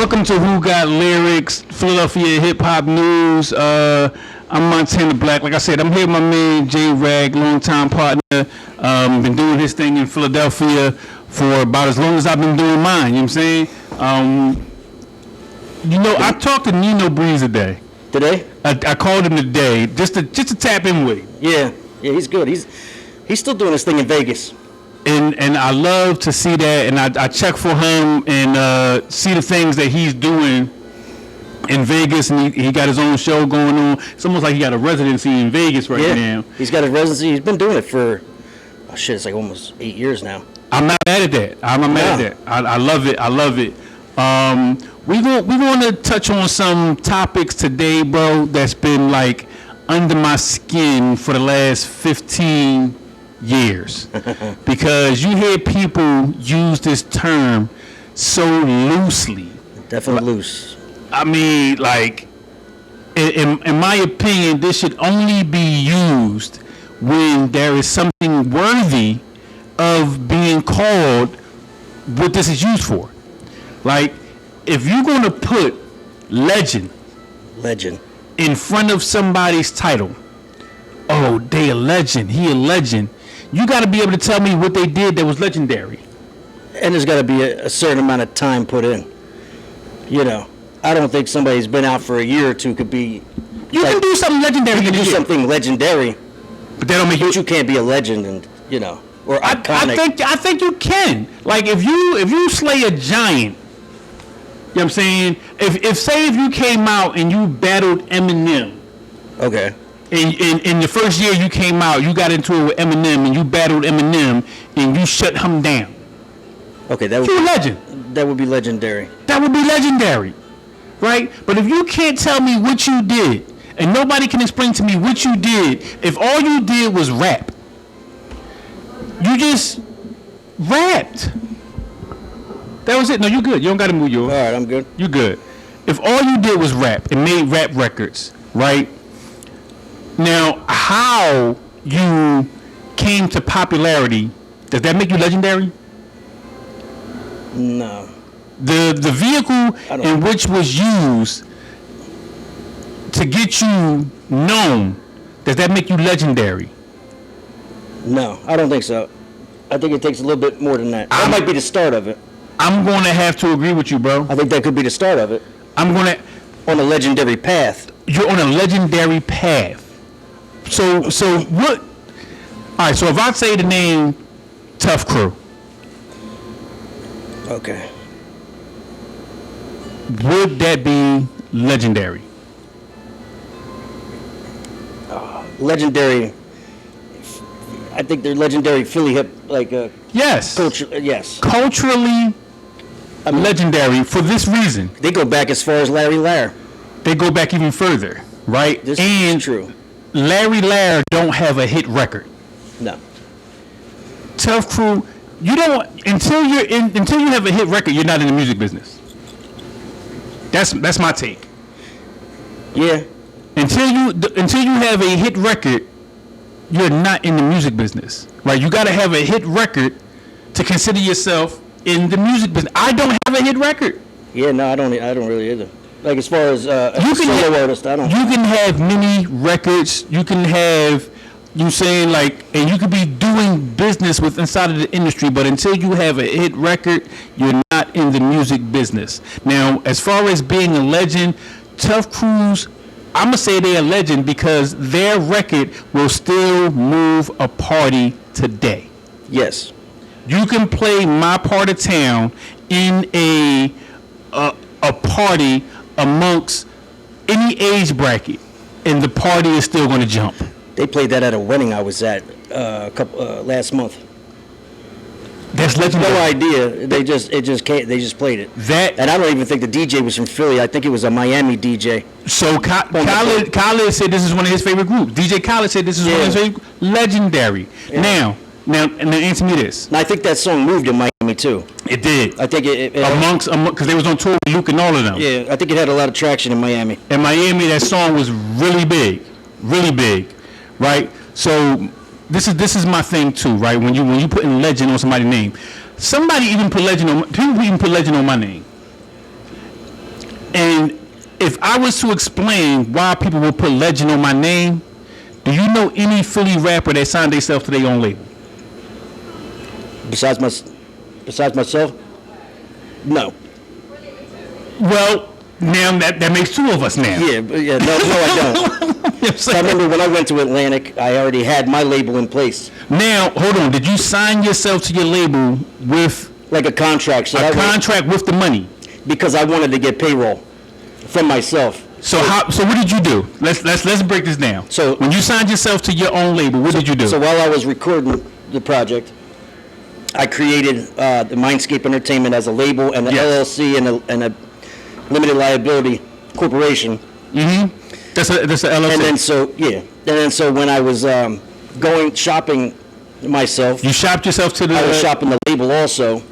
Welcome to Who Got Lyrics, Philadelphia Hip Hop News. I'm Montana3LAK. Like I said, I'm here with my man JRAG, longtime partner. Been doing his thing in Philadelphia for about as long as I've been doing mine. You know what I'm saying? I talked to Nino Breeze today. Today? I called him today just to tap in with him. Yeah, he's good. He's still doing his thing in Vegas. And I love to see that, and I check for him and see the things that he's doing in Vegas, and he got his own show going on. It's almost like he got a residency in Vegas right now. He's got a residency. He's been doing it for, it's like almost 8 years now. I'm not mad at that. I'm not mad at that. I love it. I love it. We going to touch on some topics today, bro, that's been like under my skin for the last 15 years. Because you hear people use this term so loosely. Definitely loose. I mean, like, in my opinion, this should only be used when there is something worthy of being called what this is used for. Like, if you're going to put legend in front of somebody's title, oh, they a legend, he a legend, you got to be able to tell me what they did that was legendary. And there's got to be a certain amount of time put in. You know, I don't think somebody who's been out for a year or two could be. You can do something legendary. You can do something legendary, but that don't make you can't be a legend, and or iconic. I think you can. Like if you slay a giant. You know what I'm saying? If you came out and you battled Eminem. Okay. In the first year you came out, you got into it with Eminem and you battled Eminem and you shut him down. Okay, that would be a legend. That would be legendary. That would be legendary, right? But if you can't tell me what you did and nobody can explain to me what you did, if all you did was rap, you just rapped. That was it. No, you good. You don't got to move yours. All right, I'm good. You good. If all you did was rap and made rap records, right? Now, how you came to popularity, does that make you legendary? No. The vehicle in which was used to get you known, does that make you legendary? No, I don't think so. I think it takes a little bit more than that. That might be the start of it. I'm going to have to agree with you, bro. I think that could be the start of it. On a legendary path. You're on a legendary path. So what? All right. So if I say the name Tough Crew, okay, would that be legendary? Legendary. I think they're legendary Philly hip, like yes, yes, culturally legendary for this reason. They go back as far as Larry Lair. They go back even further, right? This is true. Larry Lair don't have a hit record. No. Tough Crew, you don't until you have a hit record, you're not in the music business. That's my take. Yeah. Until you have a hit record, you're not in the music business, right? You got to have a hit record to consider yourself in the music business. I don't have a hit record. Yeah, no, I don't really either. Like as far as a solo artist, I don't. You can have many records. You can have, and you could be doing business with inside of the industry, but until you have a hit record, you're not in the music business. Now, as far as being a legend, Tough Crew's, I'm going to say they're a legend because their record will still move a party today. Yes. You can play My Part of Town in a party amongst any age bracket, and the party is still going to jump. They played that at a wedding I was at last month. That's legendary. No idea. They just played it. And I don't even think the DJ was from Philly. I think it was a Miami DJ. So Khaled said this is one of his favorite groups. DJ Khaled said this is one of his favorite. Legendary. Yeah. Now, answer me this. And I think that song moved in Miami too. It did. I think it amongst because they was on tour with Luke and all of them. Yeah, I think it had a lot of traction in Miami. In Miami, that song was really big, right? So this is my thing too, right? When you put in legend on somebody's name, people even put legend on my name. And if I was to explain why people will put legend on my name, do you know any Philly rapper that signed themselves to their own label? Besides myself? No. Well, now that makes two of us now. Yeah, no, I don't. So I remember when I went to Atlantic, I already had my label in place. Now, hold on. Did you sign yourself to your label with like a contract? So a contract with the money? Because I wanted to get payroll from myself. So what did you do? Let's break this down. So when you signed yourself to your own label, what did you do? So while I was recording the project, I created the Mindscape Entertainment as a label and an LLC and a limited liability corporation. Mm-hmm. That's a LLC. And then so when I was going shopping myself, you shopped yourself to the. I was shopping the label also.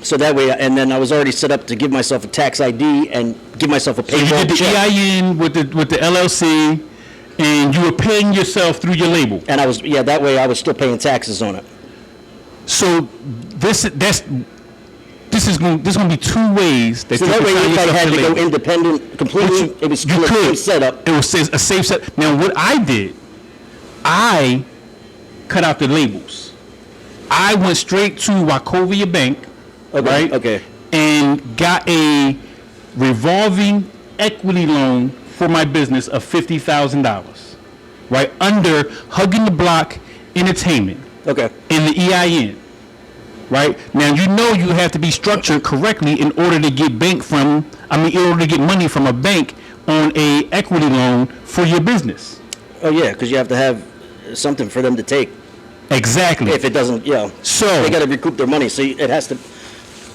So that way, and then I was already set up to give myself a tax ID and give myself a payroll. So you did the check. EIN with the LLC, and you were paying yourself through your label. And that way I was still paying taxes on it. So this is going to be two ways that. So you that way, if I had to label. go independent completely, it was still a safe setup. It was a safe setup. Now, what I did, I cut out the labels. I went straight to Wachovia Bank. Okay. Right? Okay. And got a revolving equity loan for my business of $50,000, right, under Hugging the Block Entertainment. Okay. In the EIN, right? Now you have to be structured correctly in order to get in order to get money from a bank on a equity loan for your business. Oh yeah, because you have to have something for them to take. Exactly. If it doesn't, so they got to recoup their money. So it has to.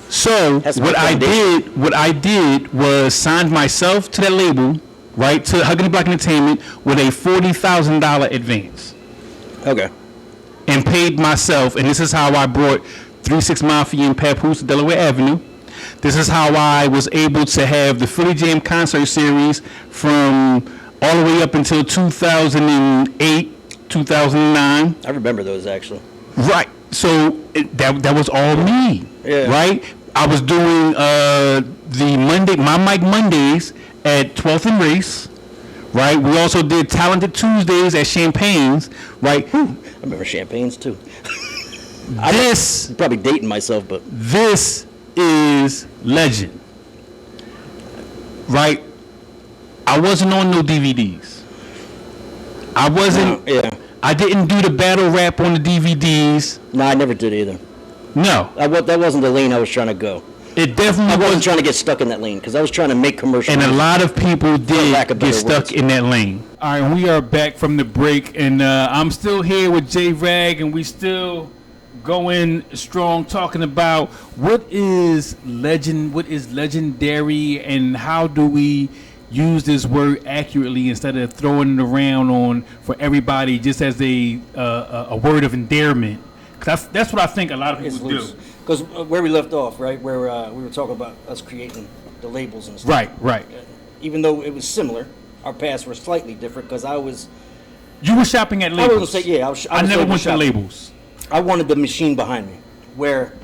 So what I did was signed myself to that label, right, to Hugging the Block Entertainment with a $40,000 advance. Okay. And paid myself, and this is how I brought 36 Mafia and Papoose to Delaware Avenue. This is how I was able to have the Philly Jam concert series from all the way up until 2008, 2009. I remember those actually. Right. So that was all me. Yeah. Right. I was doing my Mike Mondays at 12th and Race. Right. We also did Talented Tuesdays at Champagne's. Right. I remember Champagne's too. I'm probably dating myself, but this is legend. Right. I wasn't on no DVDs. I wasn't. I didn't do the battle rap on the DVDs. No, I never did either. No. That wasn't the lane I was trying to go. It definitely I wasn't trying to get stuck in that lane because I was trying to make commercials. And a lot of people did get stuck in that lane. All right, we are back from the break, and I'm still here with JRAG, and we still going strong talking about what is legendary, and how do we use this word accurately instead of throwing it around for everybody just as a word of endearment. Cause that's what I think a lot of people do. Because where we left off, right, where we were talking about us creating the labels and stuff. Right. Even though it was similar, our paths were slightly different. Because you were shopping at labels. I never went to labels. I wanted the machine behind me. Where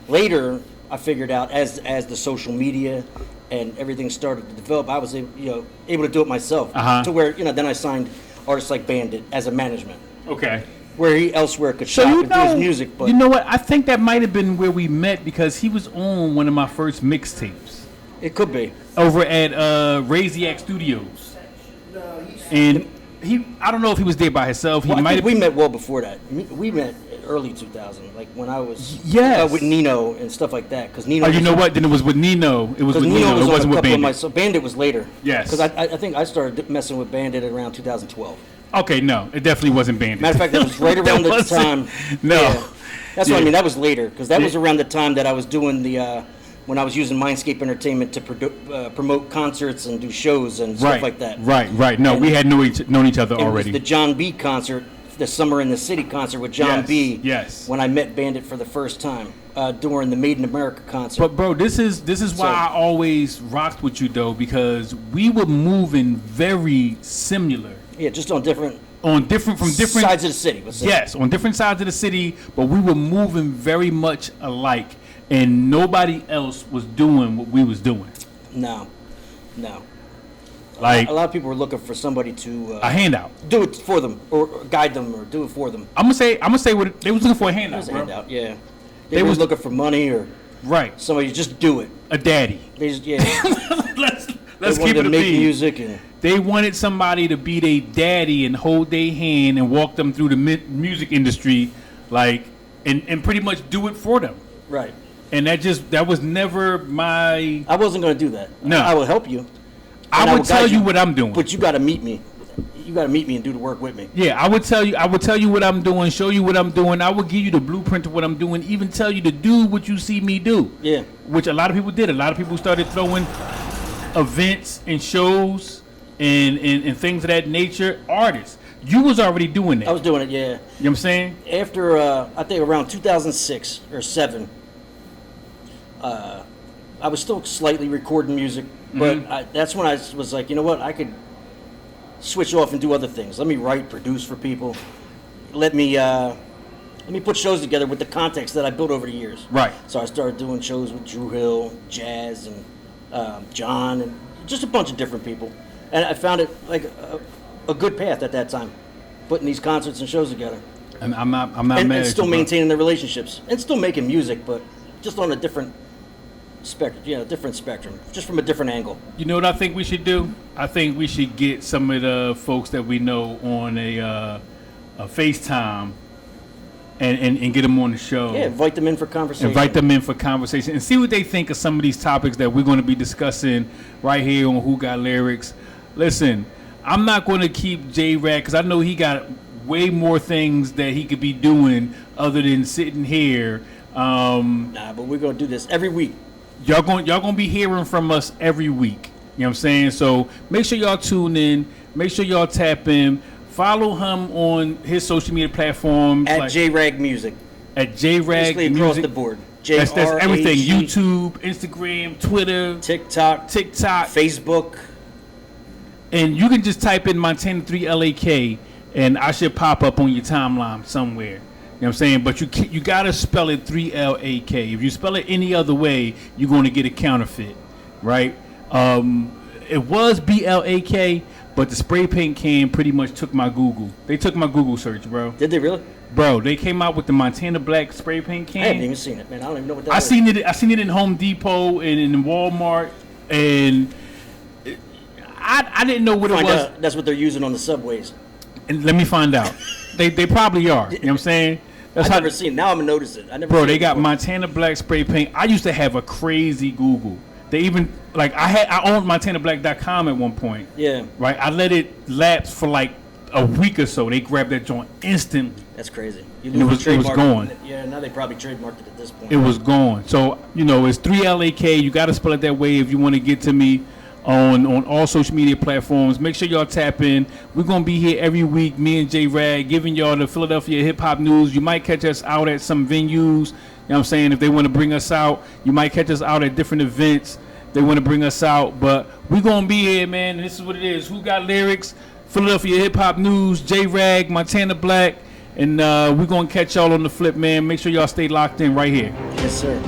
later I figured out as the social media and everything started to develop, I was able to do it myself. To where then I signed artists like Bandit as a management. Okay. Where he elsewhere could shop and do his music. But you know what? I think that might have been where we met because he was on one of my first mixtapes. It could be. Over at Raziac Studios. And I don't know if he was there by himself. We met well before that. We met early 2000, like when I was with Nino and stuff like that. Cause Nino. Oh, you know what? Then it was with Nino. It was with Nino. It wasn't with Bandit. So Bandit was later. Yes. Because I think I started messing with Bandit around 2012. Okay, no, it definitely wasn't Bandit. Matter of fact, that was right around the time. No. Yeah. That's what I mean. That was later because that was around the time that I was doing when I was using Mindscape Entertainment to promote concerts and do shows and stuff like that. Right. No, we had known each other already. It was the John B concert, the Summer in the City concert with John B. Yes. When I met Bandit for the first time during the Made in America concert. But bro, this is why I always rocked with you though, because we were moving very similar. Yeah, just on different sides of the city. Yes, on different sides of the city, but we were moving very much alike, and nobody else was doing what we was doing. No, No. Like A lot of people were looking for somebody to a handout. do it for them or guide them or do it for them. I'm gonna say what they was looking for a handout. It was a bro. handout, yeah. They was looking for money or Right. somebody to just do it. A daddy. They just, yeah. let's They keep wanted it to a make beat. music and They wanted somebody to be their daddy and hold their hand and walk them through the music industry, like, and pretty much do it for them. right. And that was never my. I wasn't going to do that. No. I will help you. I and would tell guide you what I'm doing. But you got to meet me. You got to meet me and do the work with me. Yeah, I would tell you what I'm doing, show you what I'm doing. I would give you the blueprint of what I'm doing, even tell you to do what you see me do. Yeah. Which a lot of people did. A lot of people started throwing events and shows and things of that nature. Artists. You was already doing that. I was doing it, yeah. You know what I'm saying? After, I think around 2006 or 7, I was still slightly recording music, but that's when I was like, you know what, I could switch off and do other things. Let me write, produce for people. Let me put shows together with the context that I built over the years. Right. So I started doing shows with Drew Hill, Jazz, and John, and just a bunch of different people. And I found it like a good path at that time, putting these concerts and shows together. And I'm not mad And at still you, bro. maintaining the relationships and still making music, but just on a different spectrum, just from a different angle. You know what I think we should do? I think we should get some of the folks that we know on a FaceTime and get them on the show. Yeah, invite them in for conversation. Invite them in for conversation and see what they think of some of these topics that we're going to be discussing right here on Who Got Lyrics. Listen, I'm not going to keep JRAG because I know he got way more things that he could be doing other than sitting here. Nah, but we're gonna do this every week. Y'all gonna be hearing from us every week. You know what I'm saying? So make sure y'all tune in. Make sure y'all tap in. Follow him on his social media platforms At like JRAG Music. at JRAG Basically across Music. the board. That's everything. JRAG, YouTube, Instagram, Twitter, TikTok, Facebook. and you can just type in Montana3LAK, and I should pop up on your timeline somewhere. You know what I'm saying? But you gotta spell it 3LAK. If you spell it any other way, you're going to get a counterfeit, right? It was BLAK, but the spray paint can pretty much took my Google. They took my Google search, bro. Did they really? Bro, they came out with the Montana Black spray paint can. I haven't even seen it, man. I don't even know what that I is. seen it in Home Depot and in Walmart, and I didn't know what it Find was. out that's what they're using on the subways. And let me find out. They probably are. You know what I'm saying? That's I've never seen it. Now I'm gonna notice it. I never. Bro, seen they it got before. Montana Black spray paint. I used to have a crazy Google. They even like I owned MontanaBlack.com at one point. Yeah, Right. I let it lapse for like a week or so. They grabbed that joint instantly. that's crazy. You It was trademark gone. Yeah, now they probably trademarked it at this point. It was gone. So it's 3LAK. You got to spell it that way if you want to get to me on all social media platforms. Make sure y'all tap in. We're gonna be here every week, me and JRAG, giving y'all the Philadelphia hip hop news. You might catch us out at some venues. You know what I'm saying? If they want to bring us out, you might catch us out at different events. They want to bring us out, but we're gonna be here, man. And this is what it is. Who Got Lyrics? Philadelphia hip hop news. JRAG, Montana Black, and we're gonna catch y'all on the flip, man. Make sure y'all stay locked in right here. Yes, sir.